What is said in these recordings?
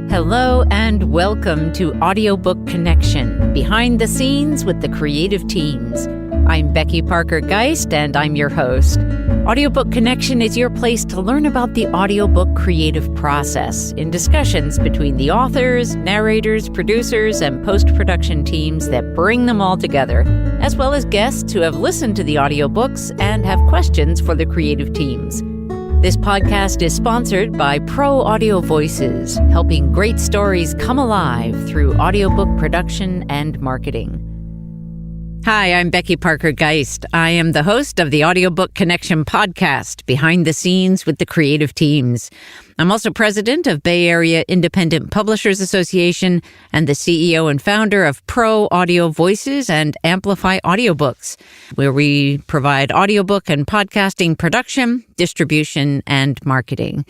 Hello and welcome to Audiobook Connection, behind the scenes with the creative teams. I'm Becky Parker Geist and I'm your host. Audiobook Connection is your place to learn about the audiobook creative process in discussions between the authors, narrators, producers, and post-production teams that bring them all together, as well as guests who have listened to the audiobooks and have questions for the creative teams. This podcast is sponsored by Pro Audio Voices, helping great stories come alive through audiobook production and marketing. Hi, I'm Becky Parker Geist. I am the host of the Audiobook Connection podcast, Behind the Scenes with the Creative Teams. I'm also president of Bay Area Independent Publishers Association and the CEO and founder of Pro Audio Voices and Amplify Audiobooks, where we provide audiobook and podcasting production, distribution, and marketing.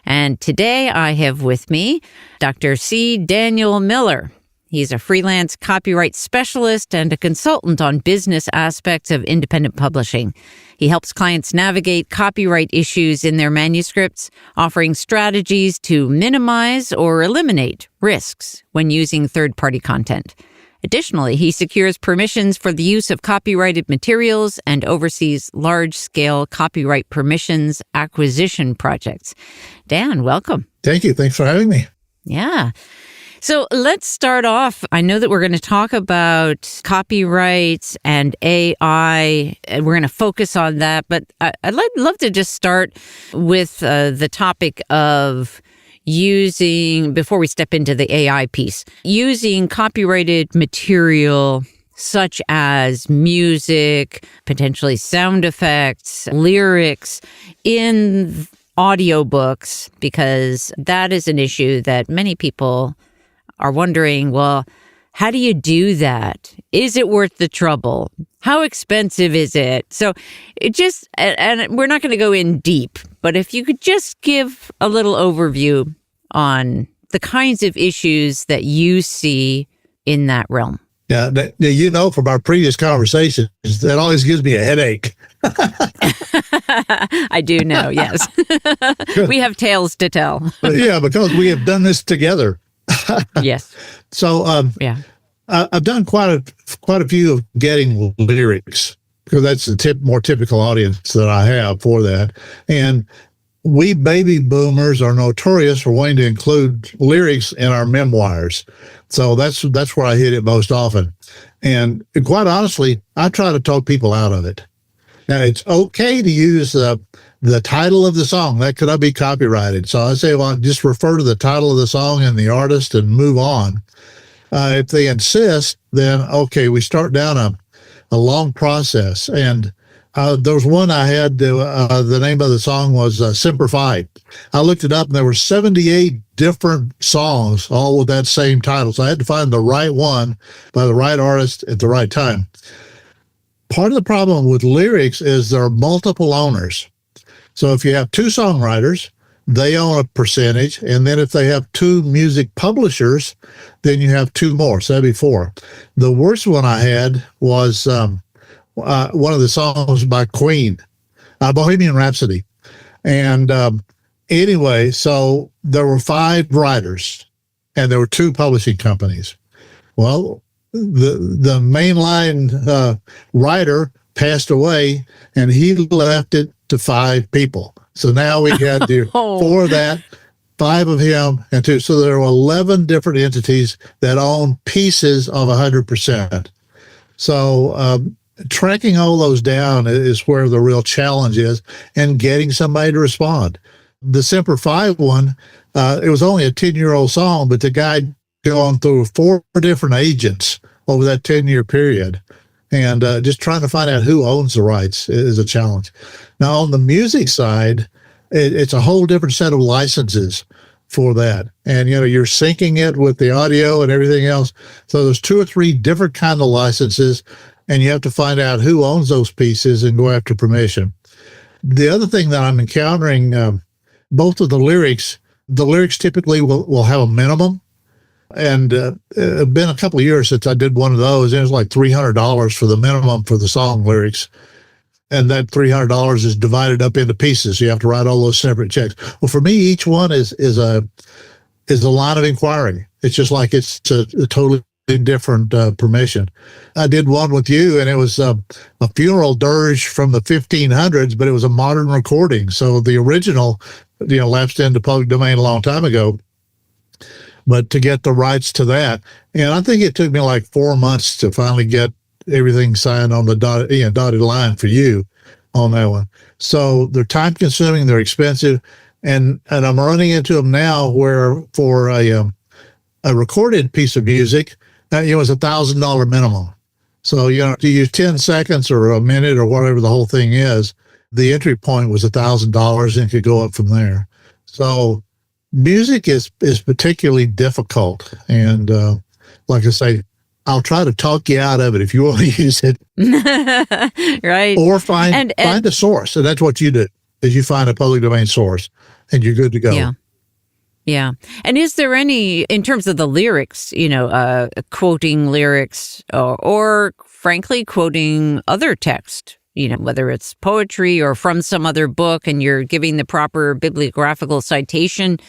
And today I have with me Dr. C. Daniel Miller. He's a freelance copyright specialist and a consultant on business aspects of independent publishing. He helps clients navigate copyright issues in their manuscripts, offering strategies to minimize or eliminate risks when using third-party content. Additionally, he secures permissions for the use of copyrighted materials and oversees large-scale copyright permissions acquisition projects. Dan, welcome. Thank you. Thanks for having me. Yeah. So let's start off. I know that we're going to talk about copyrights and AI, and we're going to focus on that. But I'd love to just start with the topic of using, before we step into the AI piece, using copyrighted material such as music, potentially sound effects, lyrics in audiobooks, because that is an issue that many people are wondering, well, how do you do that? Is it worth the trouble? How expensive is it? So it just, and we're not going to go in deep, but if you could just give a little overview on the kinds of issues that you see in that realm. Yeah, you know, from our previous conversations, that always gives me a headache. I do know, yes. We have tales to tell. Yeah, because we have done this together. Yes. So, I've done quite a few of getting lyrics, because that's the more typical audience that I have for that. And we baby boomers are notorious for wanting to include lyrics in our memoirs. So that's where I hit it most often. And quite honestly, I try to talk people out of it. Now, it's okay to use the title of the song. That could not be copyrighted. So I say, well, just refer to the title of the song and the artist and move on. If they insist, then, okay, we start down a long process. And there was one I had, the name of the song was Semper Fi. I looked it up, and there were 78 different songs, all with that same title. So I had to find the right one by the right artist at the right time. Part of the problem with lyrics is there are multiple owners. So if you have two songwriters, they own a percentage. And then if they have two music publishers, then you have two more. So that'd be four. The worst one I had was one of the songs by Queen, Bohemian Rhapsody. And anyway, so there were 5 writers and there were 2 publishing companies. Well, the mainline writer passed away, and he left it to 5 people. So now we had 4 of that, 5 of him, and 2. So there were 11 different entities that own pieces of 100%. So tracking all those down is where the real challenge is, and getting somebody to respond. The Semper Fi one, it was only a 10-year-old song, but the guy going through 4 different agents over that 10-year period. And just trying to find out who owns the rights is a challenge. Now, on the music side, it's a whole different set of licenses for that. And, you know, you're syncing it with the audio and everything else. So there's 2 or 3 different kind of licenses, and you have to find out who owns those pieces and go after permission. The other thing that I'm encountering, both of the lyrics typically will have a minimum. And it's been a couple of years since I did one of those. It was like $300 for the minimum for the song lyrics. And that $300 is divided up into pieces. So you have to write all those separate checks. Well, for me, each one is a is a line of inquiry. It's just like it's a totally different permission. I did one with you, and it was a funeral dirge from the 1500s, but it was a modern recording. So the original, lapsed into public domain a long time ago. But to get the rights to that, and I think it took me like 4 months to finally get everything signed on the dotted line for you on that one. So they're time consuming, they're expensive, and I'm running into them now where for a recorded piece of music, it was $1,000 minimum. So, to use 10 seconds or a minute or whatever the whole thing is, the entry point was $1,000 and could go up from there. So music is particularly difficult. And like I say, I'll try to talk you out of it if you want to use it. Right. Or find a source. And that's what you do, is you find a public domain source and you're good to go. Yeah. Yeah. And is there any, in terms of the lyrics, quoting lyrics or frankly, quoting other text, whether it's poetry or from some other book and you're giving the proper bibliographical citation,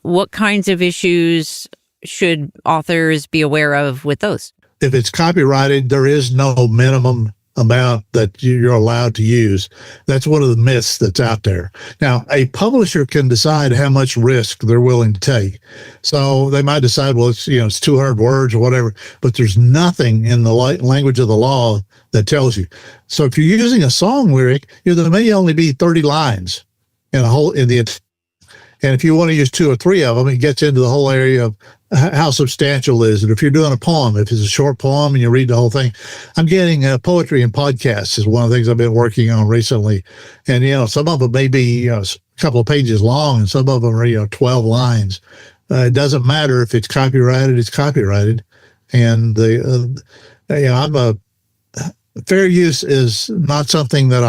what kinds of issues should authors be aware of with those? If it's copyrighted, there is no minimum amount that you're allowed to use. That's one of the myths that's out there. Now, a publisher can decide how much risk they're willing to take. So they might decide, well, it's 200 words or whatever, but there's nothing in the language of the law that tells you. So if you're using a song lyric, there may only be 30 lines and if you want to use 2 or 3 of them, it gets into the whole area of how substantial is it. If you're doing a poem, if it's a short poem and you read the whole thing, I'm getting poetry and podcasts is one of the things I've been working on recently. And, some of them may be a couple of pages long and some of them are, 12 lines. It doesn't matter if it's copyrighted, it's copyrighted. And fair use is not something that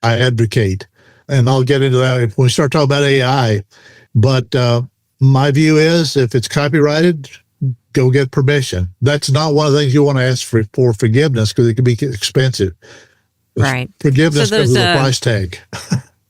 I advocate. And I'll get into that if we start talking about AI. But my view is if it's copyrighted, go get permission. That's not one of the things you want to ask for forgiveness because it can be expensive. Right. Forgiveness comes with a price tag.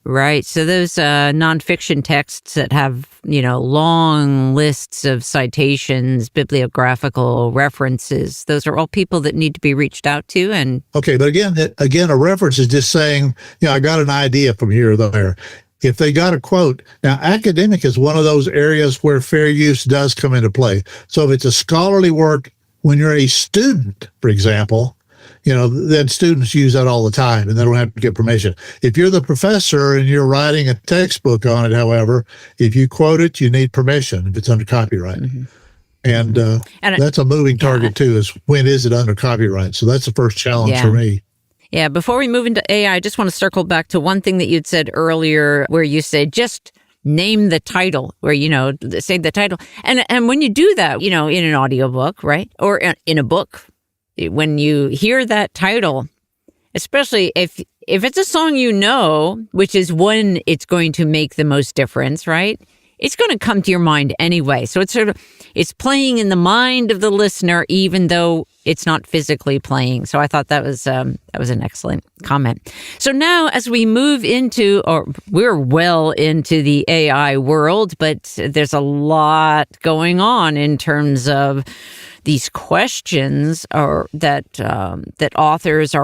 Right. So those nonfiction texts that have, long lists of citations, bibliographical references, those are all people that need to be reached out to. And okay, but again, a reference is just saying, I got an idea from here or there. If they got a quote, now academic is one of those areas where fair use does come into play. So if it's a scholarly work, when you're a student, for example, then students use that all the time and they don't have to get permission. If you're the professor and you're writing a textbook on it, however, if you quote it, you need permission if it's under copyright. Mm-hmm. And that's a moving target too, is when is it under copyright? So that's the first challenge for me. Yeah. Before we move into AI, I just want to circle back to one thing that you'd said earlier where you said just name the title or, say the title. And when you do that, in an audiobook, right? Or in a book, when you hear that title, especially if it's a song which is when it's going to make the most difference, right? It's going to come to your mind anyway. So it's playing in the mind of the listener, even though it's not physically playing. So I thought that was an excellent comment. So now as we move we're well into the AI world, but there's a lot going on in terms of these questions that authors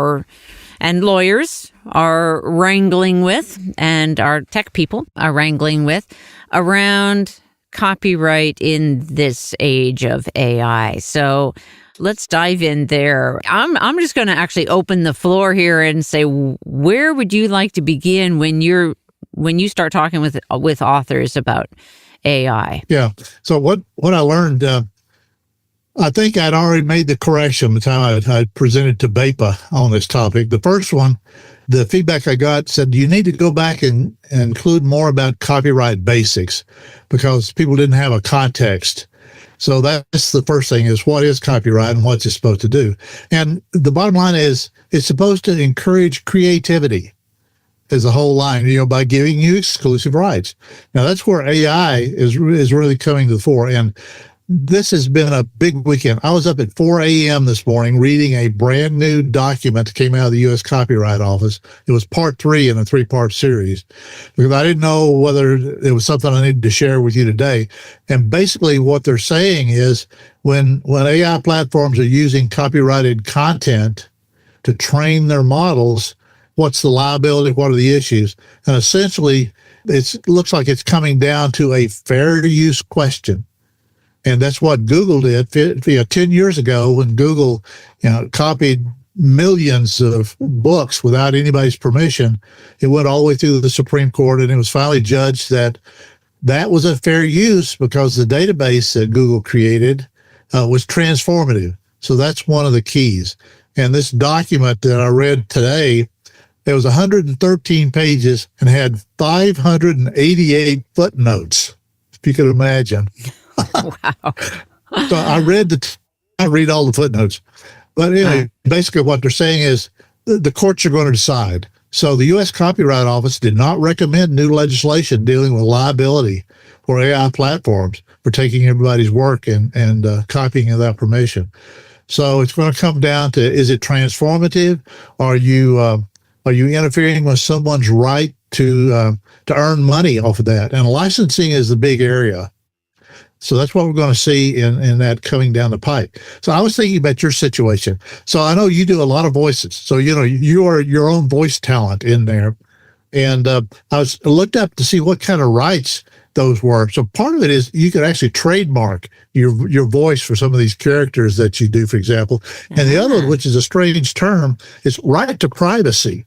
and lawyers are wrangling with, and our tech people are wrangling with around copyright in this age of AI. So let's dive in there. I'm just going to actually open the floor here and say, where would you like to begin when you start talking with authors about AI? Yeah. So what I learned. I think I'd already made the correction the time I presented to BEPA on this topic. The first one, the feedback I got said you need to go back and include more about copyright basics because people didn't have a context. So that's the first thing is what is copyright and what's it supposed to do? And the bottom line is it's supposed to encourage creativity as the whole line, by giving you exclusive rights. Now that's where AI is really coming to the fore. And this has been a big weekend. I was up at 4 a.m. this morning reading a brand new document that came out of the U.S. Copyright Office. It was part 3 in a 3-part series because I didn't know whether it was something I needed to share with you today. And basically what they're saying is when AI platforms are using copyrighted content to train their models, what's the liability? What are the issues? And essentially, it looks like it's coming down to a fair use question. And that's what Google did 10 years ago when Google, copied millions of books without anybody's permission. It went all the way through the Supreme Court, and it was finally judged that was a fair use because the database that Google created was transformative. So that's one of the keys. And this document that I read today, it was 113 pages and had 588 footnotes, if you could imagine. Wow. So I read all the footnotes. But anyway, basically what they're saying is the courts are going to decide. So the U.S. Copyright Office did not recommend new legislation dealing with liability for AI platforms for taking everybody's work and copying without permission. So it's going to come down to, is it transformative? Are you interfering with someone's right to earn money off of that? And licensing is the big area. So that's what we're going to see in that coming down the pipe. So I was thinking about your situation. So I know you do a lot of voices. So, you are your own voice talent in there. And I looked up to see what kind of rights those were. So part of it is you could actually trademark your voice for some of these characters that you do, for example. And the other one, which is a strange term, is right to privacy.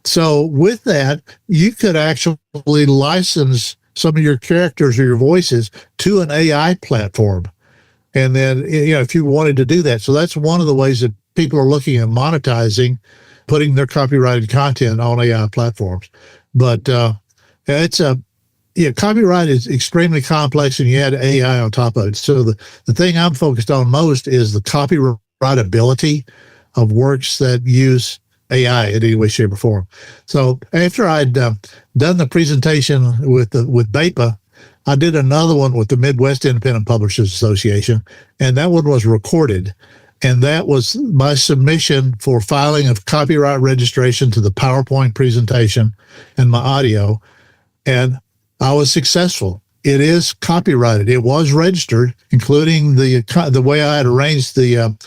So with that, you could actually license some of your characters or your voices to an AI platform. And then, if you wanted to do that. So that's one of the ways that people are looking at monetizing, putting their copyrighted content on AI platforms. But copyright is extremely complex, and you add AI on top of it. So the thing I'm focused on most is the copyrightability of works that use AI in any way, shape, or form. So after I'd done the presentation with BAPA, I did another one with the Midwest Independent Publishers Association, and that one was recorded. And that was my submission for filing of copyright registration to the PowerPoint presentation and my audio. And I was successful. It is copyrighted. It was registered, including the way I had arranged the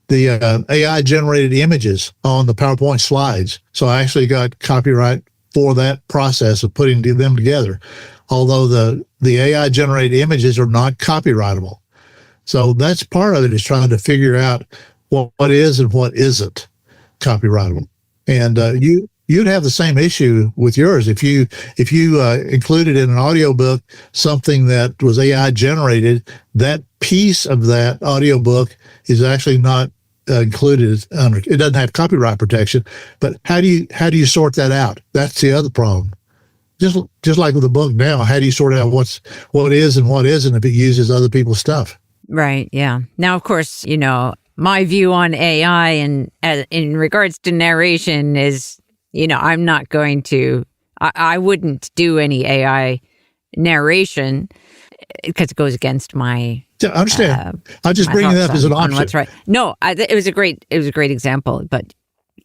AI-generated images on the PowerPoint slides. So I actually got copyright for that process of putting them together, although the AI-generated images are not copyrightable. So that's part of it, is trying to figure out what is and what isn't copyrightable. And you'd have the same issue with yours if you included in an audiobook something that was AI-generated. That piece of that audiobook is actually not included under, it doesn't have copyright protection. But how do you sort that out? That's the other problem. Just like with the book now, how do you sort out what is and what isn't if it uses other people's stuff? Right. Yeah. Now, of course, my view on AI and in regards to narration is, I'm not going to. I wouldn't do any AI narration because it goes against my. I understand. I just bring it up as an option. What's right? No, it was a great example.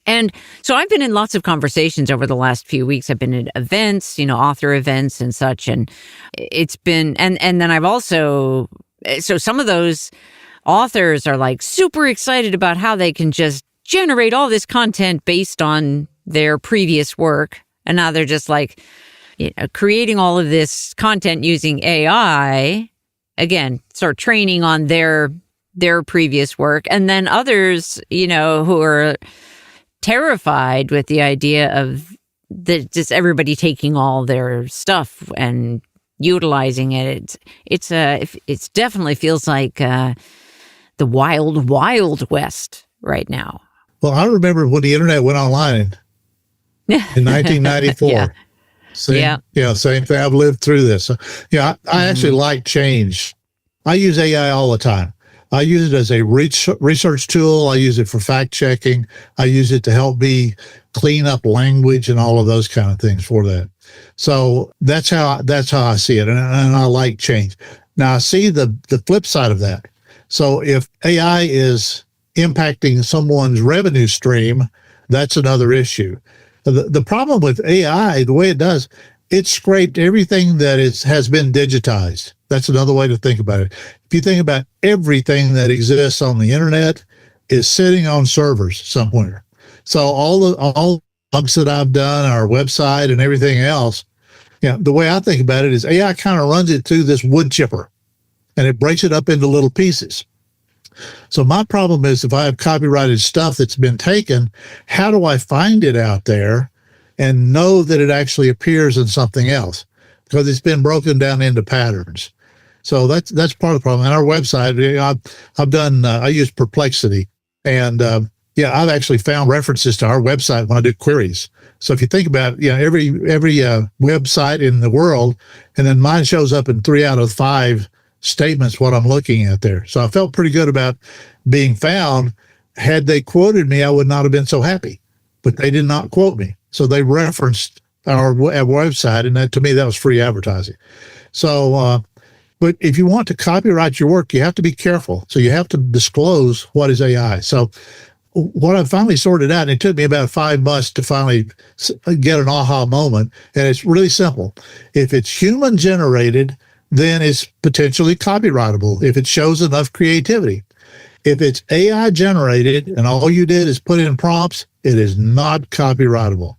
And so I've been in lots of conversations over the last few weeks. I've been at events, author events and such, and it's been and then I've also some of those authors are like super excited about how they can just generate all this content based on their previous work, and now they're just like creating all of this content using AI. Again, sort of training on their previous work. And then others, who are terrified with the idea of just everybody taking all their stuff and utilizing it. It definitely feels like the wild, wild west right now. Well, I remember when the internet went online in 1994. Yeah. Same thing. I've lived through this. I actually like change. I use AI all the time. I use it as a research tool. I use it for fact checking. I use it to help me clean up language and all of those kind of things for that. So that's how I see it. And I like change. Now, I see the flip side of that. So if AI is impacting someone's revenue stream, that's another issue. The problem with AI, the way it does, it scraped everything that has been digitized. That's another way to think about it. If you think about everything that exists on the internet is sitting on servers somewhere. So all the blogs that I've done, our website and everything else, the way I think about it is AI kind of runs it through this wood chipper and it breaks it up into little pieces. So my problem is if I have copyrighted stuff that's been taken, how do I find it out there and know that it actually appears in something else? Because it's been broken down into patterns. So that's part of the problem. On our website, I've done, I use Perplexity. And I've actually found references to our website when I do queries. So if you think about every website in the world, and then mine shows up in 3 out of 5 statements what I'm looking at there. So I felt pretty good about being found. Had they quoted me, I would not have been so happy. But they did not quote me. So they referenced our website, and that, to me, that was free advertising. So, but if you want to copyright your work, you have to be careful. So you have to disclose what is AI. So what I finally sorted out, and it took me about 5 months to finally get an aha moment, and it's really simple. If it's human generated, then it's potentially copyrightable if it shows enough creativity. If it's AI generated and all you did is put in prompts, it is not copyrightable.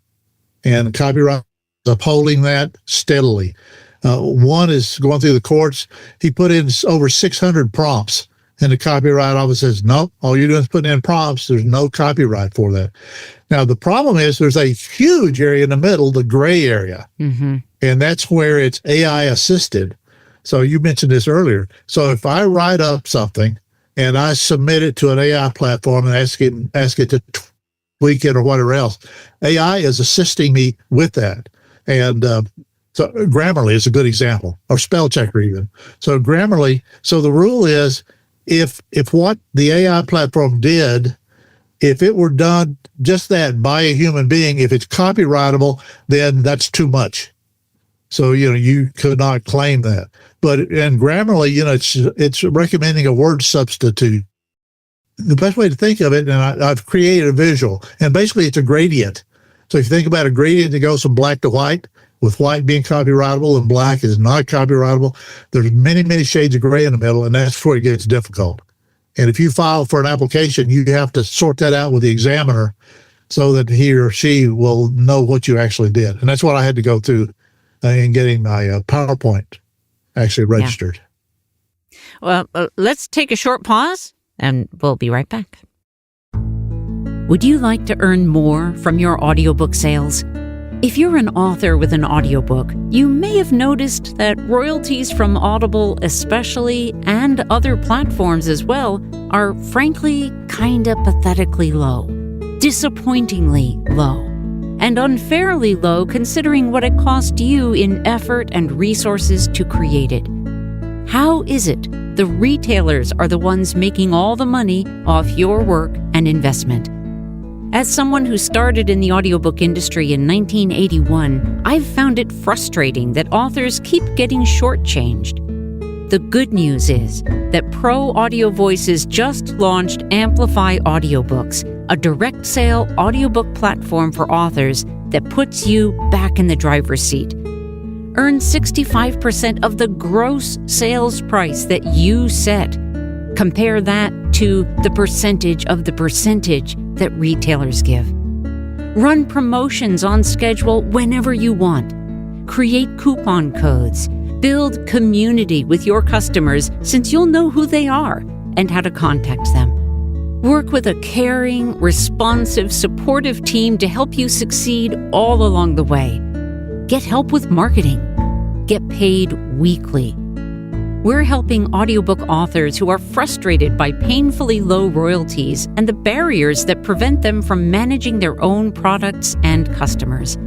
And copyright is upholding that steadily. One is going through the courts. He put in over 600 prompts, and the Copyright Office says, nope, all you're doing is putting in prompts. There's no copyright for that. Now, the problem is there's a huge area in the middle, the gray area, and that's where it's AI assisted. So you mentioned this earlier. So if I write up something and I submit it to an AI platform and ask it to tweak it or whatever else, AI is assisting me with that. And so Grammarly is a good example, or spell checker even. So Grammarly, so the rule is if what the AI platform did, if it were done just that by a human being, if it's copyrightable, then that's too much. So, you could not claim that. But in Grammarly, it's recommending a word substitute. The best way to think of it, and I've created a visual, and basically it's a gradient. So if you think about a gradient that goes from black to white, with white being copyrightable and black is not copyrightable, there's many, many shades of gray in the middle, and that's where it gets difficult. And if you file for an application, you have to sort that out with the examiner so that he or she will know what you actually did. And that's what I had to go through in getting my PowerPoint actually registered. Yeah. Well, let's take a short pause, and we'll be right back. Would you like to earn more from your audiobook sales? If you're an author with an audiobook, you may have noticed that royalties from Audible especially, and other platforms as well, are frankly kinda pathetically low, disappointingly low, and unfairly low considering what it cost you in effort and resources to create it. How is it the retailers are the ones making all the money off your work and investment? As someone who started in the audiobook industry in 1981, I've found it frustrating that authors keep getting shortchanged. The good news is that Pro Audio Voices just launched Amplify Audiobooks, a direct sale audiobook platform for authors that puts you back in the driver's seat. Earn 65% of the gross sales price that you set. Compare that to the percentage of the percentage that retailers give. Run promotions on schedule whenever you want. Create coupon codes. Build community with your customers, since you'll know who they are and how to contact them. Work with a caring, responsive, supportive team to help you succeed all along the way. Get help with marketing. Get paid weekly. We're helping audiobook authors who are frustrated by painfully low royalties and the barriers that prevent them from managing their own products and customers.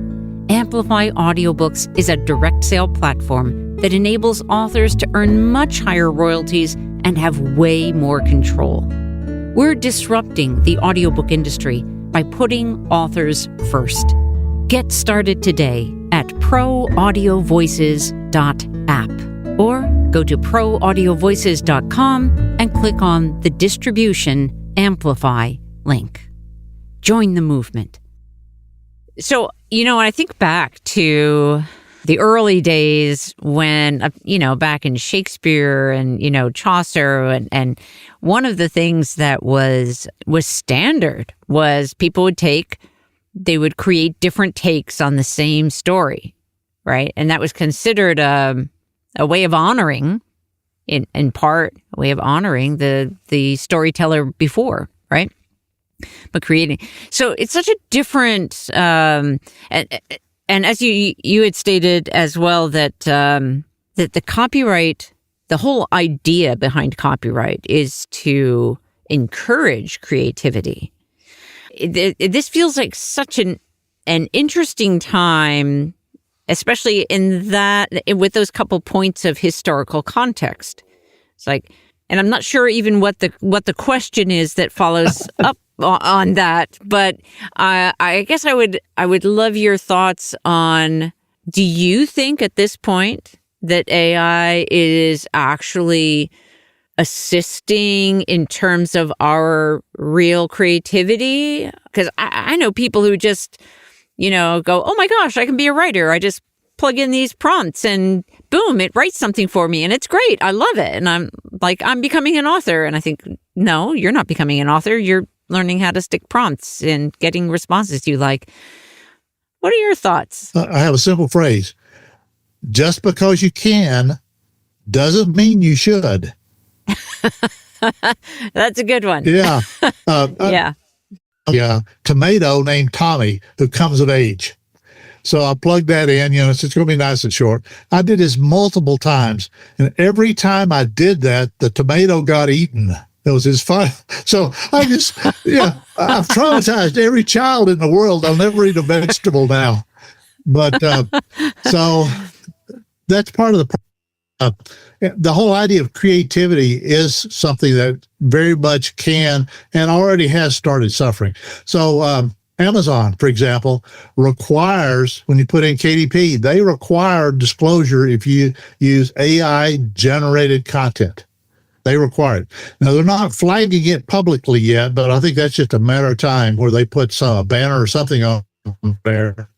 Amplify Audiobooks is a direct sale platform that enables authors to earn much higher royalties and have way more control. We're disrupting the audiobook industry by putting authors first. Get started today at proaudiovoices.app or Go to proaudiovoices.com and click on the Distribution Amplify link. Join the movement. So, I think back to the early days when, back in Shakespeare and, Chaucer, and one of the things that was standard was people they would create different takes on the same story, right? And that was considered a way of honoring, in part, a way of honoring the storyteller before, right? But creating. So it's such a different, and as you had stated as well, that that the copyright, the whole idea behind copyright is to encourage creativity. This feels like such an interesting time, especially with those couple points of historical context. It's like, and I'm not sure even what the question is that follows up on that, but I guess I would love your thoughts on, do you think at this point that AI is actually assisting in terms of our real creativity? Because I know people who just, go, oh my gosh, I can be a writer. I just plug in these prompts and boom, it writes something for me and it's great. I love it. And I'm like, I'm becoming an author. And I think, no, you're not becoming an author. You're learning how to stick prompts and getting responses you like. What are your thoughts? I have a simple phrase. Just because you can doesn't mean you should. That's a good one. Yeah. Yeah. Yeah. Tomato named Tommy, who comes of age. So I plugged that in, it's going to be nice and short. I did this multiple times. And every time I did that, the tomato got eaten. It was his fun. So I've traumatized every child in the world. I'll never eat a vegetable now. But so that's part of the whole idea of creativity is something that very much can and already has started suffering. So Amazon, for example, requires, when you put in KDP, they require disclosure if you use AI-generated content. They require it. Now, they're not flagging it publicly yet, but I think that's just a matter of time where they put a banner or something on there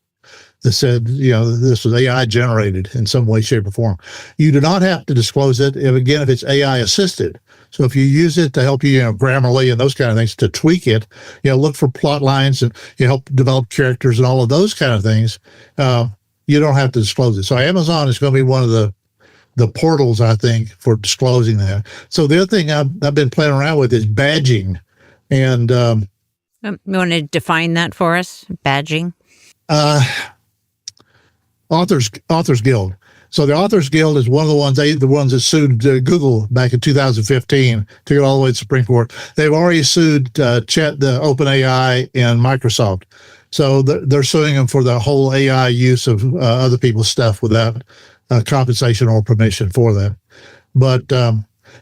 that said, this was AI generated in some way, shape, or form. You do not have to disclose it, if it's AI assisted. So if you use it to help you, Grammarly and those kind of things to tweak it, look for plot lines and help develop characters and all of those kind of things, you don't have to disclose it. So Amazon is going to be one of the portals, I think, for disclosing that. So the other thing I've been playing around with is badging. And you want to define that for us? Badging? Authors Guild. So the Authors Guild is one of the ones that sued Google back in 2015 to get all the way to the Supreme Court. They've already sued the OpenAI and Microsoft. So they're suing them for the whole AI use of other people's stuff without compensation or permission for that. But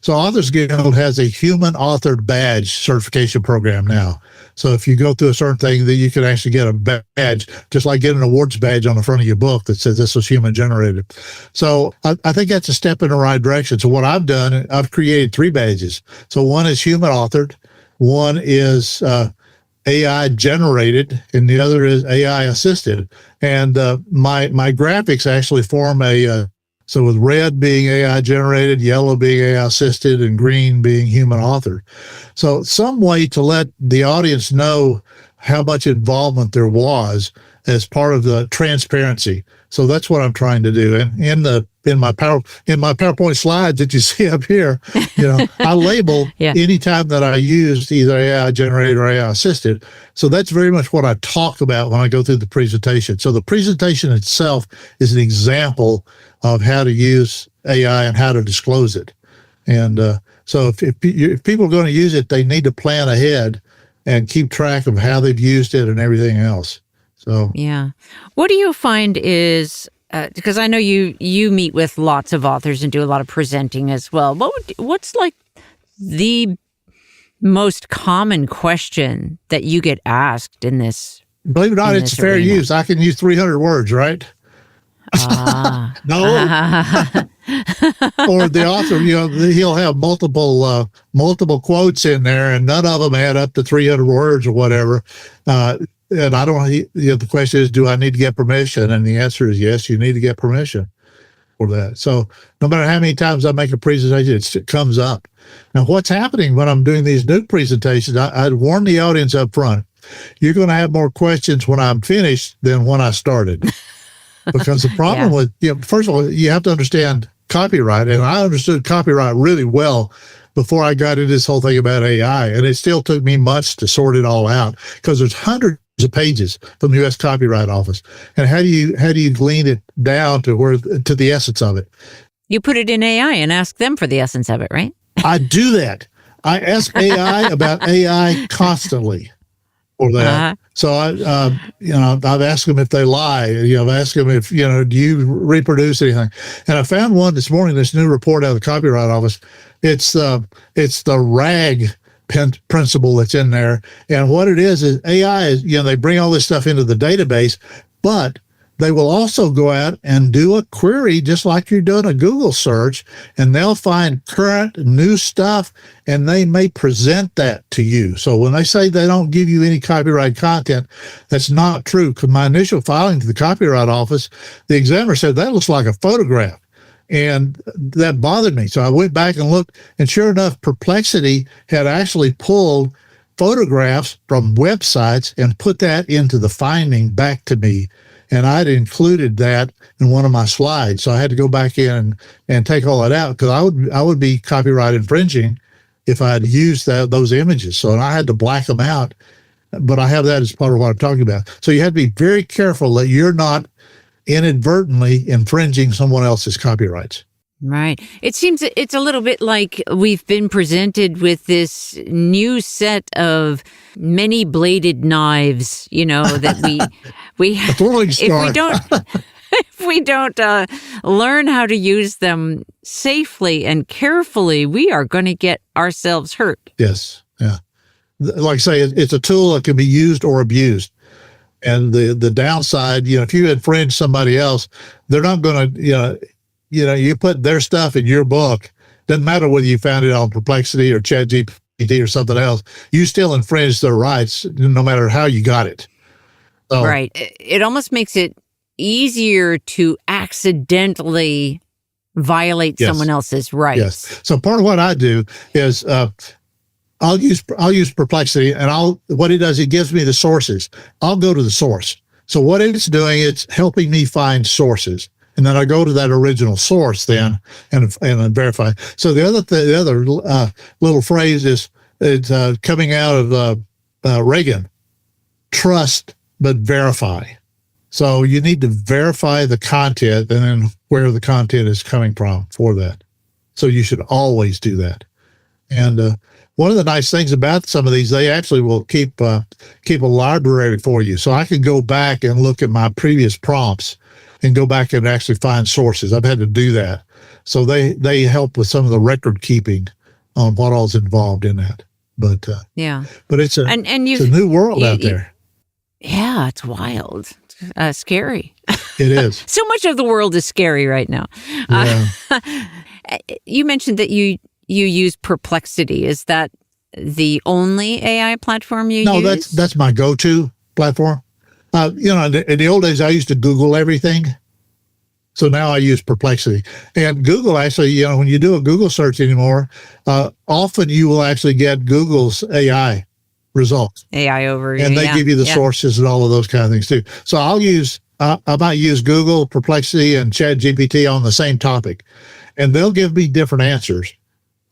so Authors Guild has a human authored badge certification program now. So if you go through a certain thing, then you can actually get a badge, just like getting an awards badge on the front of your book that says this was human generated. So I think that's a step in the right direction. So what I've done, I've created 3 badges. So one is human authored, one is AI generated, and the other is AI assisted. And my graphics actually form so with red being AI generated, yellow being AI assisted, and green being human authored. So some way to let the audience know how much involvement there was as part of the transparency. So that's what I'm trying to do. And in my PowerPoint slides that you see up here, I label any time that I used either AI generated or AI assisted. So that's very much what I talk about when I go through the presentation. So the presentation itself is an example of how to use AI and how to disclose it. And so if people are going to use it, they need to plan ahead and keep track of how they've used it and everything else. So yeah, what do you find is because I know you meet with lots of authors and do a lot of presenting as well. What's like the most common question that you get asked in this? Believe it or not, it's fair use. I can use 300 words, right? No. Or the author, he'll have multiple quotes in there, and none of them add up to 300 words or whatever. And I don't. The question is, do I need to get permission? And the answer is yes. You need to get permission for that. So no matter how many times I make a presentation, it comes up. Now, what's happening when I'm doing these new presentations? I'd warn the audience up front. You're going to have more questions when I'm finished than when I started. Because the problem with, first of all, you have to understand copyright. And I understood copyright really well before I got into this whole thing about AI. And it still took me months to sort it all out because there's hundreds of pages from the U.S. Copyright Office. And how do you glean it down to the essence of it? You put it in AI and ask them for the essence of it, right? I do that. I ask AI about AI constantly. For that. So I've asked them if they lie. I've asked them if, do you reproduce anything? And I found one this morning, this new report out of the Copyright Office. It's the RAG principle that's in there. And what it is AI is, they bring all this stuff into the database, but they will also go out and do a query just like you're doing a Google search, and they'll find current new stuff, and they may present that to you. So when they say they don't give you any copyright content, that's not true. Because my initial filing to the Copyright Office, the examiner said, that looks like a photograph. And that bothered me. So I went back and looked, and sure enough, Perplexity had actually pulled photographs from websites and put that into the finding back to me. And I'd included that in one of my slides. So I had to go back in and take all that out because I would be copyright infringing if I had used those images. So I had to black them out. But I have that as part of what I'm talking about. So you have to be very careful that you're not inadvertently infringing someone else's copyrights. Right. It seems it's a little bit like we've been presented with this new set of many bladed knives, that we if we don't learn how to use them safely and carefully, we are going to get ourselves hurt. Yes. Yeah. Like I say, it's a tool that can be used or abused. And the downside, if you infringe somebody else, they're not going to, you put their stuff in your book. Doesn't matter whether you found it on Perplexity or ChatGPT or something else. You still infringe their rights, no matter how you got it. So, right. It almost makes it easier to accidentally violate someone else's rights. Yes. So part of what I do is I'll use Perplexity, and what it does, it gives me the sources. I'll go to the source. So what it's doing, it's helping me find sources. And then I go to that original source then and verify. So the other little phrase is it's coming out of Reagan: trust but verify. So you need to verify the content and then where the content is coming from for that. So you should always do that. And one of the nice things about some of these, they actually will keep a library for you. So I can go back and look at my previous prompts and go back and actually find sources. I've had to do that. So they help with some of the record keeping on what all's involved in that. But but it's a new world out there. Yeah, it's wild, scary. It is. So much of the world is scary right now. Yeah. You mentioned that you use Perplexity. Is that the only AI platform you use? No, that's my go-to platform. In the old days, I used to Google everything. So now I use Perplexity. And Google actually, when you do a Google search anymore, often you will actually get Google's AI results. AI overview. And they give you the sources and all of those kind of things too. So I might use Google, Perplexity, and ChatGPT on the same topic. And they'll give me different answers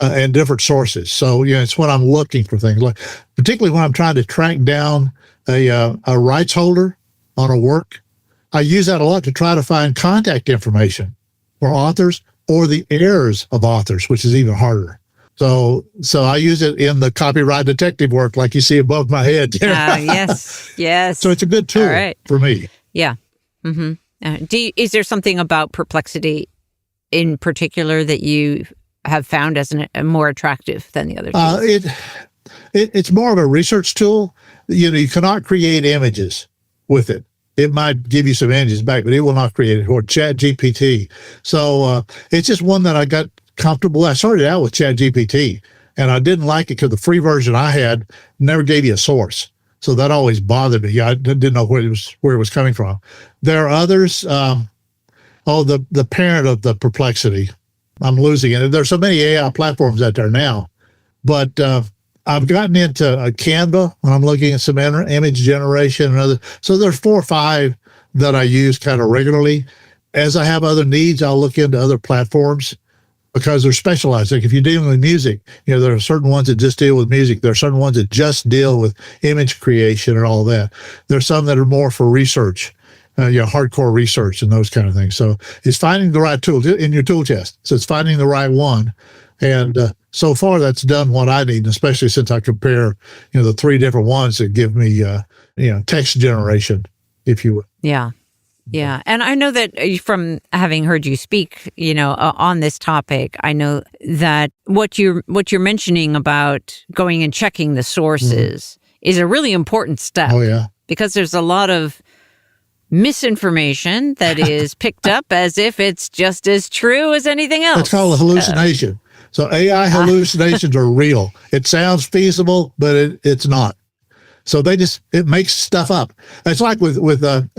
and different sources. So, it's when I'm looking for things, like particularly when I'm trying to track down a rights holder on a work. I use that a lot to try to find contact information for authors or the heirs of authors, which is even harder. So I use it in the copyright detective work, like you see above my head. Yes. So it's a good tool for me. Yeah. Mm-hmm. Is there something about Perplexity in particular that you have found as more attractive than the other tools? It's more of a research tool. You cannot create images with it. it might give you some images back, but it will not create it, or Chat GPT. So it's just one that I got comfortable. I started out with Chat GPT, and I didn't like it because the free version I had never gave you a source. So that always bothered me. I didn't know where it was coming from. There are others. The parent of the Perplexity. I'm losing it. There's so many AI platforms out there now, but I've gotten into Canva when I'm looking at some image generation and other. So there's 4 or 5 that I use kind of regularly. As I have other needs, I'll look into other platforms because they're specialized. Like if you're dealing with music, there are certain ones that just deal with music. There are certain ones that just deal with image creation and all of that. There's some that are more for research. Hardcore research and those kind of things. So it's finding the right tool in your tool chest. So it's finding the right one. And so far that's done what I need, especially since I compare, the 3 different ones that give me, text generation, if you will. Yeah. Yeah. And I know that from having heard you speak, on this topic, I know that what you're mentioning about going and checking the sources is a really important step. Oh, yeah. Because there's a lot of misinformation that is picked up as if it's just as true as anything else. It's called a hallucination. So AI hallucinations are real. It sounds feasible, but it's not. So it makes stuff up. It's like with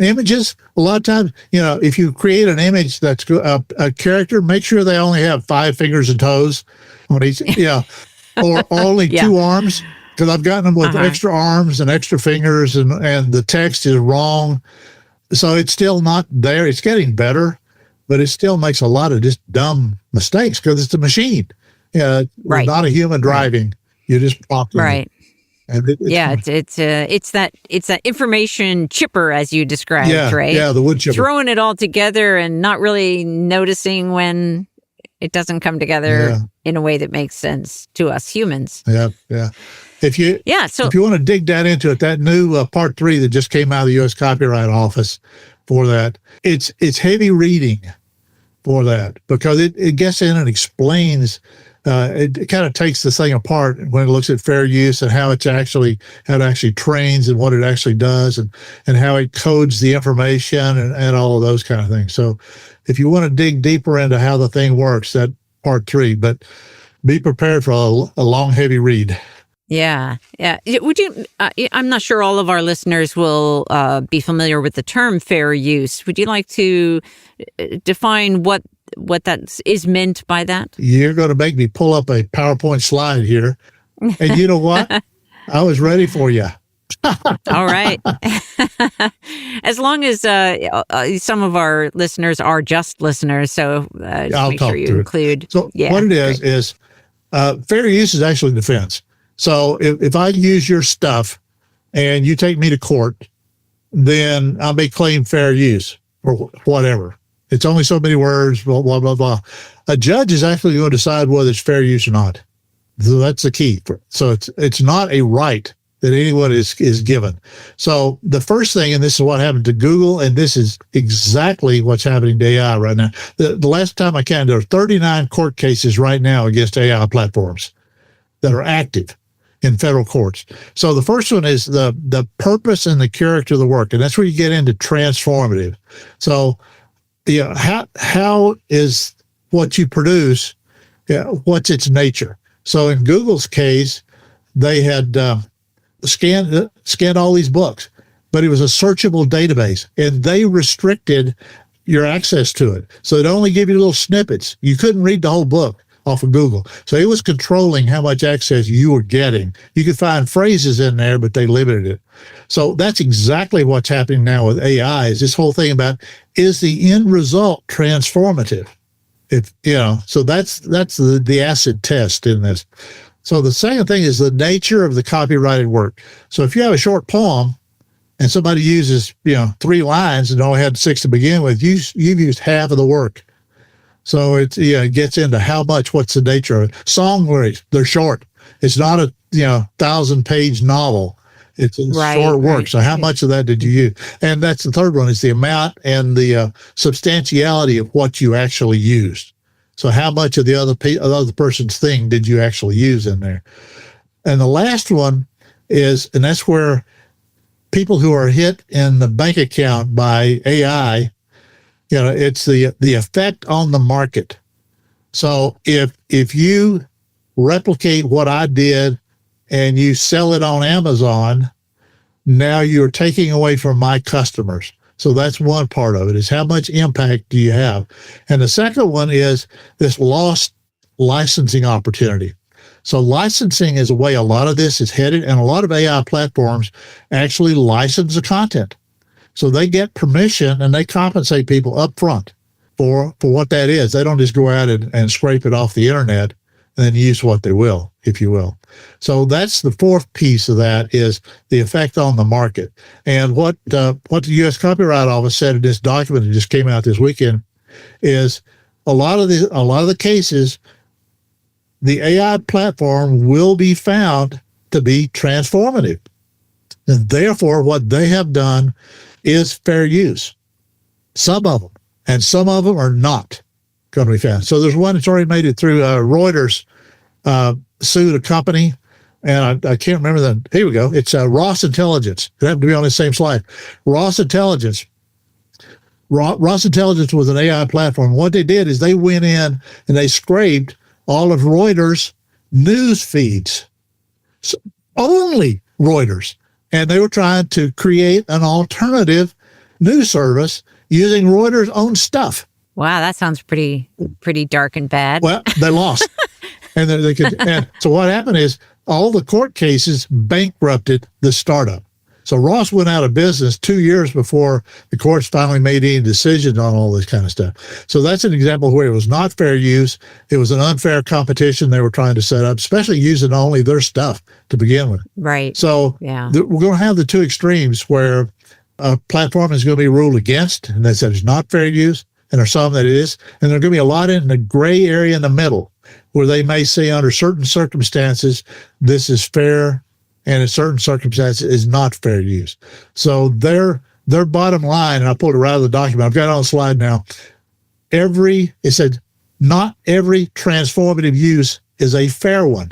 images. A lot of times, if you create an image that's a character, make sure they only have 5 fingers and toes on each, or only 2 arms. Because I've gotten them with extra arms and extra fingers, and the text is wrong. So it's still not there. It's getting better, but it still makes a lot of just dumb mistakes because it's a machine. Right. Not a human driving. You're just prompting. Right. And it's that information chipper as you described, right? Yeah, the wood chipper. Throwing it all together and not really noticing when it doesn't come together in a way that makes sense to us humans. Yeah. If you want to dig that into it, that new part 3 that just came out of the U.S. Copyright Office for that, it's heavy reading for that because it gets in and explains. It kind of takes this thing apart when it looks at fair use and how it actually trains and what it actually does and how it codes the information and all of those kind of things. So if you want to dig deeper into how the thing works, that part 3, but be prepared for a long, heavy read. Yeah. Would you? I'm not sure all of our listeners will be familiar with the term fair use. Would you like to define what that is meant by that? You're going to make me pull up a PowerPoint slide here, and you know what? I was ready for you. All right. As long as some of our listeners are just listeners, so just make sure you include. So what it is fair use is actually defense. So if I use your stuff and you take me to court, then I may claim fair use or whatever. It's only so many words, blah, blah, blah, blah. A judge is actually going to decide whether it's fair use or not. So that's the key. So it's not a right that anyone is given. So the first thing, and this is what happened to Google, and this is exactly what's happening to AI right now. The last time I counted, there are 39 court cases right now against AI platforms that are active in federal courts. So the first one is the purpose and the character of the work, and that's where you get into transformative. So, how is what you produce? What's its nature? So in Google's case, they had scanned all these books, but it was a searchable database, and they restricted your access to it. So it only gave you little snippets. You couldn't read the whole book off of Google. So it was controlling how much access you were getting. You could find phrases in there, but they limited it. So that's exactly what's happening now with AI, is this whole thing about, is the end result transformative? So that's the acid test in this. So the second thing is the nature of the copyrighted work. So if you have a short poem and somebody uses, 3 lines and only had 6 to begin with, you've used half of the work. So it gets into what's the nature of it. Song lyrics, they're short. It's not a 1,000-page novel. It's a short work. Right. So how much of that did you use? And that's the third one, is the amount and the substantiality of what you actually used. So how much of the other person's thing did you actually use in there? And the last one is, and that's where people who are hit in the bank account by AI, it's the effect on the market. So if you replicate what I did and you sell it on Amazon, now you're taking away from my customers. So that's one part of it, is how much impact do you have? And the second one is this lost licensing opportunity. So licensing is a way a lot of this is headed, and a lot of AI platforms actually license the content. So they get permission and they compensate people up front for what that is. They don't just go out and scrape it off the internet and then use what they will, if you will. So that's the fourth piece of that, is the effect on the market. And what the U.S. Copyright Office said in this document that just came out this weekend is a lot of the cases, the AI platform will be found to be transformative. And therefore, what they have done is fair use. Some of them. And some of them are not going to be found. So there's one that's already made it through. Reuters sued a company, and I can't remember here we go. It's Ross Intelligence. It happened to be on the same slide. Ross Intelligence was an AI platform. What they did is they went in and they scraped all of Reuters' news feeds. So only Reuters. And they were trying to create an alternative news service using Reuters' own stuff. Wow, that sounds pretty dark and bad. Well, they lost. And so what happened is all the court cases bankrupted the startup. So Ross went out of business 2 years before the courts finally made any decisions on all this kind of stuff. So that's an example where it was not fair use. It was an unfair competition they were trying to set up, especially using only their stuff to begin with. Right. So we're going to have the two extremes where a platform is going to be ruled against, and they said it's not fair use, and there's some that it is. And there's going to be a lot in the gray area in the middle where they may say under certain circumstances, this is fair, and in certain circumstances is not fair use. So their bottom line, and I pulled it right out of the document, I've got it on the slide now, it said, not every transformative use is a fair one.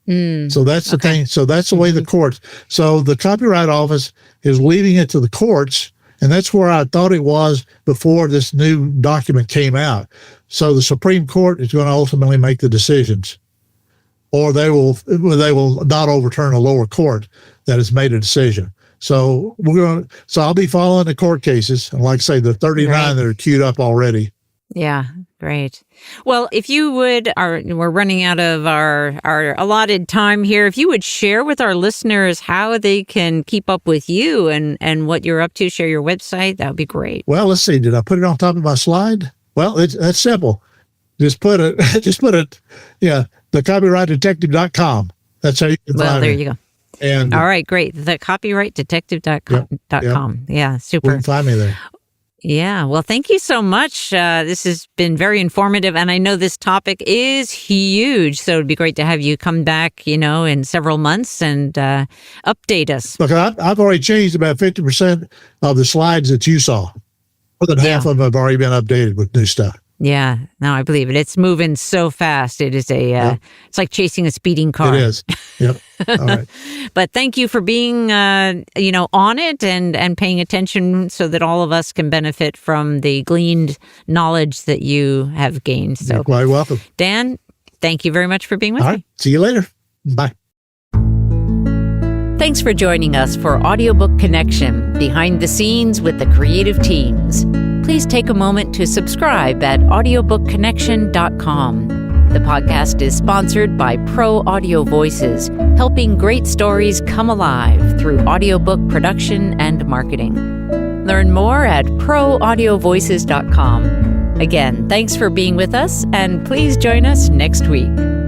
So that's the thing. So that's the way the courts. So the Copyright Office is leaving it to the courts, and that's where I thought it was before this new document came out. So the Supreme Court is going to ultimately make the decisions, or they will not overturn a lower court that has made a decision. So I'll be following the court cases, and like I say, the 39 that are queued up already. Yeah, great. Well, if you would, we're running out of our allotted time here. If you would share with our listeners how they can keep up with you and what you're up to, share your website, that would be great. Well, let's see. Did I put it on top of my slide? Well, that's simple. Just put it, thecopyrightdetective.com. That's how you can find it. Well, there you go. And all right, great. Thecopyrightdetective.com. Yeah, super. You can find me there. Yeah. Well, thank you so much. This has been very informative, and I know this topic is huge. So it'd be great to have you come back, in several months and update us. Look, I've already changed about 50% of the slides that you saw. More than half of them have already been updated with new stuff. Yeah. No, I believe it. It's moving so fast. It is it's like chasing a speeding car. It is. Yep. All right. But thank you for being, on it and paying attention so that all of us can benefit from the gleaned knowledge that you have gained. So you're quite welcome. Dan, thank you very much for being with me. All right. See you later. Bye. Thanks for joining us for Audiobook Connection, behind the scenes with the creative teams. Please take a moment to subscribe at audiobookconnection.com. The podcast is sponsored by Pro Audio Voices, helping great stories come alive through audiobook production and marketing. Learn more at proaudiovoices.com. Again, thanks for being with us, and please join us next week.